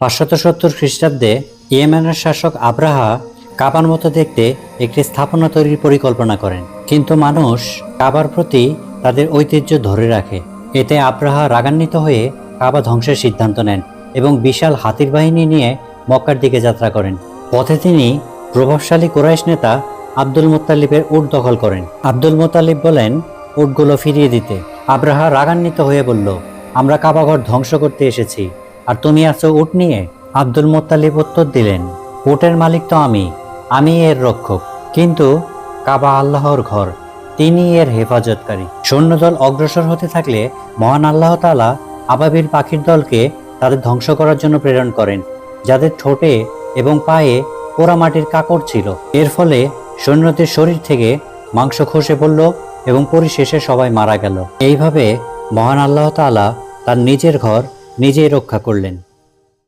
570 খ্রিস্টাব্দে ইয়েমেনের শাসক আব্রাহা কাবার মতো দেখতে একটি স্থাপনা তৈরির পরিকল্পনা করেন, কিন্তু মানুষ কাবার প্রতি তাদের ঐতিহ্য ধরে রাখে। এতে আব্রাহা রাগান্বিত হয়ে কাবা ধ্বংসের সিদ্ধান্ত নেন এবং বিশাল হাতির বাহিনী নিয়ে মক্কার দিকে যাত্রা করেন। পথে তিনি প্রভাবশালী কুরাইশ নেতা আব্দুল মুত্তালিবের উট দখল করেন। আব্দুল মুত্তালিব বলেন উটগুলো ফিরিয়ে দিতে। আব্রাহা রাগান্বিত হয়ে বলল, আমরা কাবাঘর ধ্বংস করতে এসেছি, আর তুমি আছো উট নিয়ে? আব্দুল মুত্তালিব উত্তর দিলেন, উটের মালিক তো আমি এর রক্ষক, কিন্তু কাবা আল্লাহর ঘর, তিনি এর হেফাজতকারী। সৈন্যদল অগ্রসর হতে থাকলে মহান আল্লাহ তাআলা আবাবিল পাখির দলকে তাদের ধ্বংস করার জন্য প্রেরণ করেন, যাদের ঠোঁটে এবং পায়ে পোড়ামাটির কাকড় ছিল। এর ফলে সৈন্যদের শরীর থেকে মাংস খসে পড়ল এবং পরিশেষে সবাই মারা গেল। এইভাবে মহান আল্লাহ তাআলা তার নিজের ঘর নিজেই রক্ষা করলেন।